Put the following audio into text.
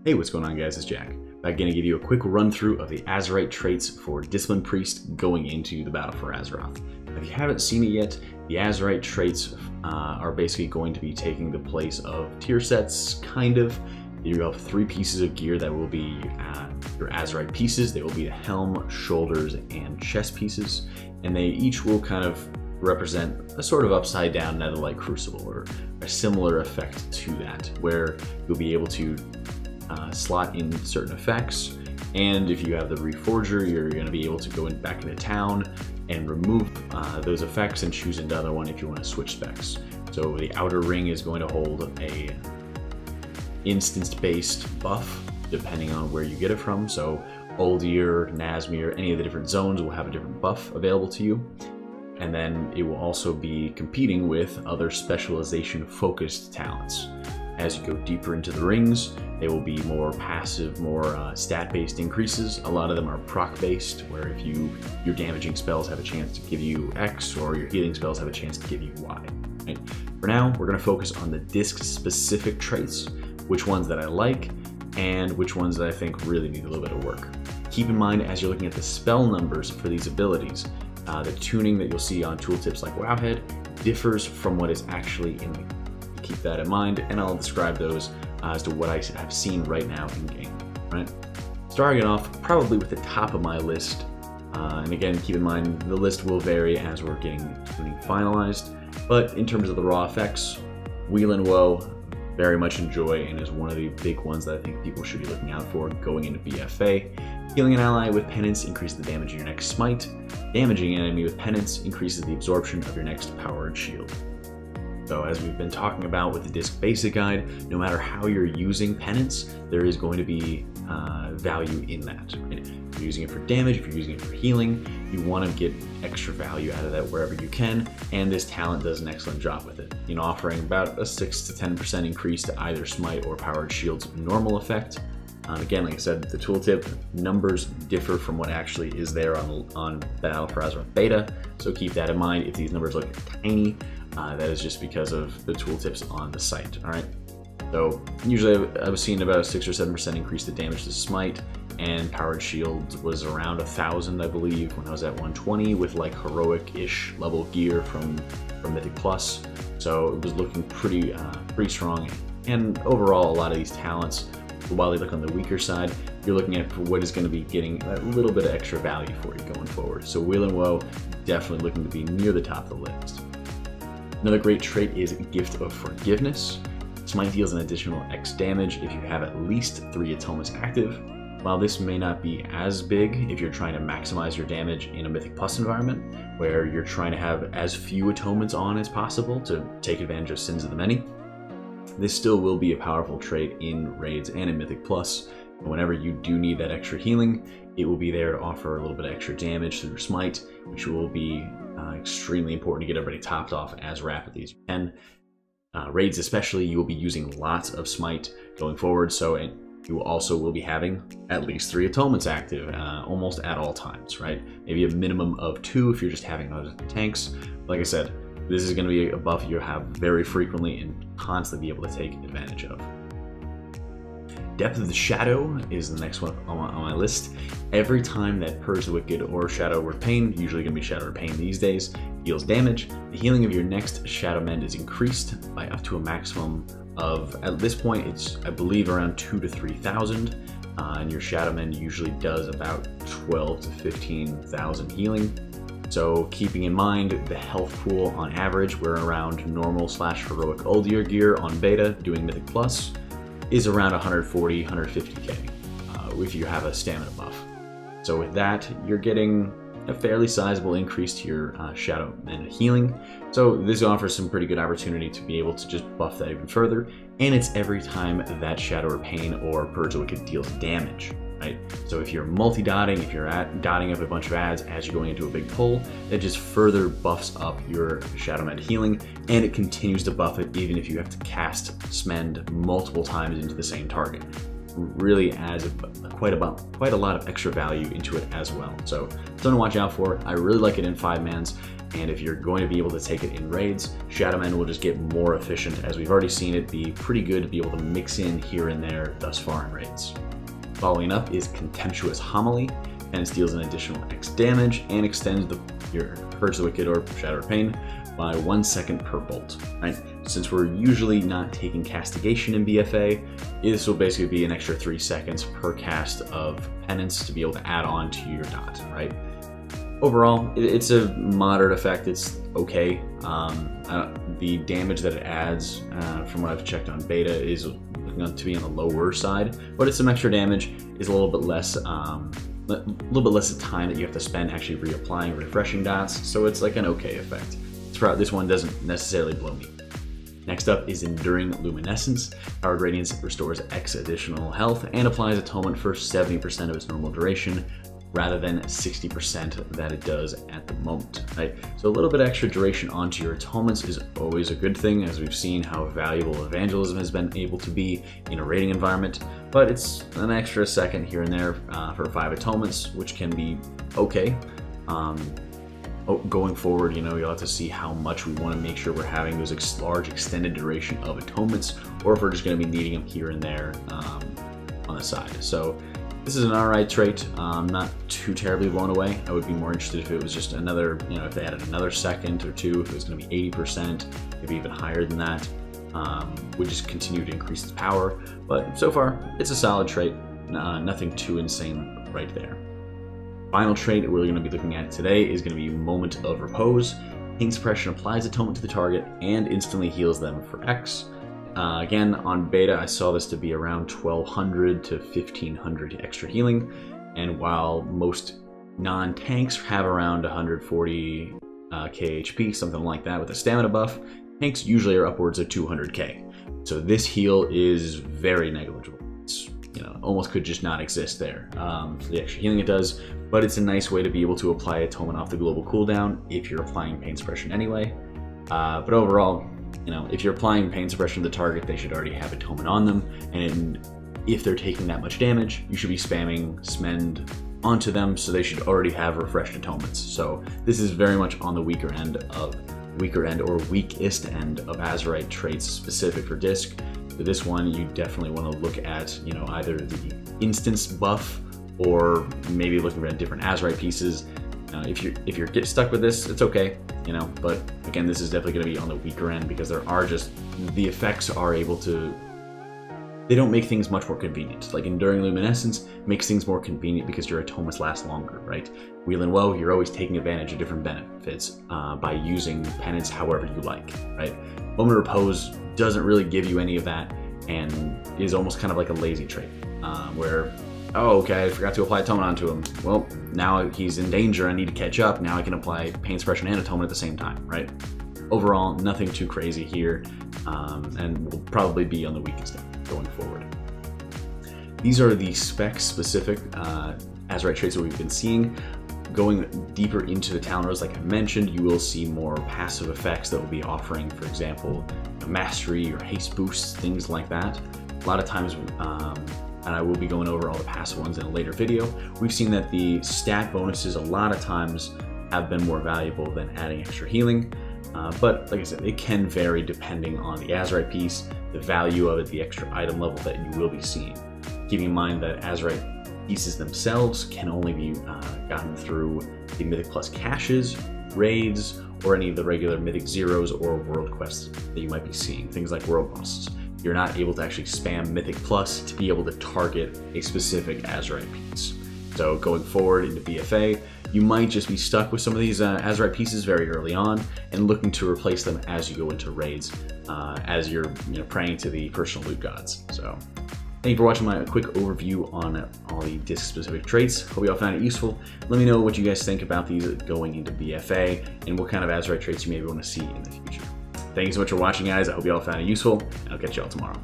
Hey, what's going on guys, it's Jack. I'm going to give you a quick run through of the Azerite traits for Discipline Priest going into the Battle for Azeroth. If you haven't seen it yet, the Azerite traits are basically going to be taking the place of tier sets, kind of. You have 3 pieces of gear that will be your Azerite pieces. They will be the helm, shoulders, and chest pieces, and they each will kind of represent a sort of upside down Netherlight Crucible, or a similar effect to that, where you'll be able to slot in certain effects, and if you have the Reforger, you're going to be able to go back into town and remove those effects and choose another one if you want to switch specs. So the outer ring is going to hold a instanced-based buff depending on where you get it from. So Uldir, Nazmir, any of the different zones will have a different buff available to you. And then it will also be competing with other specialization-focused talents. As you go deeper into the rings, they will be more passive, more stat-based increases. A lot of them are proc-based, where if your damaging spells have a chance to give you X, or your healing spells have a chance to give you Y. Right? For now, we're going to focus on the disc-specific traits, which ones that I like, and which ones that I think really need a little bit of work. Keep in mind, as you're looking at the spell numbers for these abilities, the tuning that you'll see on tooltips like Wowhead differs from what is actually in the game. Keep that in mind, and I'll describe those as to what I have seen right now in game. Right? Starting off probably with the top of my list, and again, keep in mind the list will vary as we're getting tuning finalized. But in terms of the raw effects, Wheel and Woe very much enjoy, and is one of the big ones that I think people should be looking out for going into BFA. Healing an ally with Penance increases the damage of your next smite. Damaging an enemy with Penance increases the absorption of your next powered shield. So as we've been talking about with the Disc Basic Guide, no matter how you're using Penance, there is going to be value in that. Right? If you're using it for damage, if you're using it for healing, you want to get extra value out of that wherever you can, and this talent does an excellent job with it. You know, offering about a 6 to 10% increase to either Smite or Powered Shield's normal effect. Again, like I said, the tooltip numbers differ from what actually is there on Battle for Azeroth Beta, so keep that in mind. If these numbers look tiny, that is just because of the tooltips on the site, alright? So usually I was seeing about a 6 or 7% increase to damage to Smite, and Powered Shield was around 1,000, I believe, when I was at 120 with like heroic-ish level gear from Mythic Plus. So it was looking pretty strong. And overall, a lot of these talents, while they look on the weaker side, you're looking at what is going to be getting a little bit of extra value for you going forward. So Wheel and Woe, definitely looking to be near the top of the list. Another great trait is Gift of Forgiveness. Smite deals an additional X damage if you have at least 3 atonements active. While this may not be as big if you're trying to maximize your damage in a Mythic Plus environment, where you're trying to have as few atonements on as possible to take advantage of Sins of the Many, this still will be a powerful trait in Raids and in Mythic Plus. And whenever you do need that extra healing, it will be there to offer a little bit of extra damage through Smite, which will be extremely important to get everybody topped off as rapidly as you can. Raids especially, you will be using lots of Smite going forward, so you also will be having at least 3 atonements active almost at all times, right? Maybe a minimum of 2 if you're just having other tanks. Like I said, this is going to be a buff you'll have very frequently and constantly be able to take advantage of. Depth of the Shadow is the next one on my list. Every time that Purge the Wicked or Shadow Word Pain, usually going to be Shadow Word Pain these days, deals damage, the healing of your next Shadow Mend is increased by up to a maximum of, at this point, it's I believe around 2,000 to 3,000, and your Shadow Mend usually does about 12 to 15,000 healing. So keeping in mind the health pool on average, we're around normal / heroic Uldir gear on beta doing Mythic Plus is around 140, 150k if you have a stamina buff. So with that, you're getting a fairly sizable increase to your Shadow and healing. So this offers some pretty good opportunity to be able to just buff that even further, and it's every time that Shadow or Pain or Purge the Wicked deals damage. Right? So if you're multi-dotting, if you're dotting up a bunch of ads as you're going into a big pull, that just further buffs up your Shadow Mend healing, and it continues to buff it even if you have to cast Smend multiple times into the same target. Really adds quite a lot of extra value into it as well. So something to watch out for. I really like it in 5-mans. and if you're going to be able to take it in raids, Shadowmen will just get more efficient, as we've already seen it be pretty good to be able to mix in here and there thus far in raids. Following up is Contemptuous Homily, and it deals an additional X damage and extends your Purge the Wicked or Shatter Pain by 1 second per bolt. Right? Since we're usually not taking Castigation in BFA, this will basically be an extra 3 seconds per cast of Penance to be able to add on to your dot. Right? Overall, it's a moderate effect. It's okay. The damage that it adds, from what I've checked on beta, is looking to be on the lower side, but it's some extra damage. Is a little bit less. A little bit less time that you have to spend actually reapplying refreshing dots, so it's like an okay effect. This one doesn't necessarily blow me. Next up is Enduring Luminescence. Powered Radiance restores X additional health and applies Atonement for 70% of its normal duration, rather than 60% that it does at the moment, right? So a little bit extra duration onto your atonements is always a good thing, as we've seen how valuable Evangelism has been able to be in a raiding environment, but it's an extra second here and there for 5 atonements, which can be okay. Going forward, you'll have to see how much we want to make sure we're having those large extended duration of atonements, or if we're just going to be needing them here and there on the side. So this is an alright trait. I'm not too terribly blown away. I would be more interested if it was just another, if they added another second or two, if it was going to be 80%, maybe even higher than that, would just continue to increase its power. But so far, it's a solid trait. Nothing too insane right there. Final trait we're going to be looking at today is going to be Moment of Repose. Pain Suppression applies Atonement to the target and instantly heals them for X. Again, on beta, I saw this to be around 1200 to 1500 extra healing, and while most non-tanks have around 140 KHP, something like that with a stamina buff, tanks usually are upwards of 200k. So this heal is very negligible. It's, almost could just not exist there for the extra healing it does, but it's a nice way to be able to apply Atonement off the global cooldown if you're applying Pain Suppression anyway. But overall, if you're applying Pain Suppression to the target, they should already have Atonement on them, and if they're taking that much damage, you should be spamming Smend onto them, so they should already have refreshed Atonements. So this is very much on the weaker end or weakest end of Azerite traits specific for Disc. For this one, you definitely want to look at, either the instance buff or maybe looking at different Azerite pieces. If you're get stuck with this, it's okay, but again, this is definitely going to be on the weaker end because the effects are able to, they don't make things much more convenient. Like Enduring Luminescence makes things more convenient because your atonements last longer, right? Wheel and Woe, you're always taking advantage of different benefits by using penance however you like, right? Moment of Repose doesn't really give you any of that and is almost kind of like a lazy trait, where, oh, okay, I forgot to apply Atonement onto him. Well, now he's in danger, I need to catch up, now I can apply Pain Suppression and Atonement at the same time, right? Overall, nothing too crazy here, and will probably be on the weakest end going forward. These are the spec-specific Azerite traits that we've been seeing. Going deeper into the Talon Rows, like I mentioned, you will see more passive effects that will be offering, for example, Mastery or Haste boosts, things like that. A lot of times, and I will be going over all the passive ones in a later video, we've seen that the stat bonuses a lot of times have been more valuable than adding extra healing. But like I said, it can vary depending on the Azerite piece, the value of it, the extra item level that you will be seeing. Keeping in mind that Azerite pieces themselves can only be gotten through the Mythic Plus caches, raids, or any of the regular Mythic Zeros or World Quests that you might be seeing, things like World Busts. You're not able to actually spam Mythic Plus to be able to target a specific Azerite piece. So going forward into BFA, you might just be stuck with some of these Azerite pieces very early on and looking to replace them as you go into raids, as you're praying to the personal loot gods. So thank you for watching my quick overview on all the disc-specific traits. Hope you all found it useful. Let me know what you guys think about these going into BFA and what kind of Azerite traits you maybe want to see in the future. Thank you so much for watching, guys. I hope you all found it useful, and I'll catch you all tomorrow.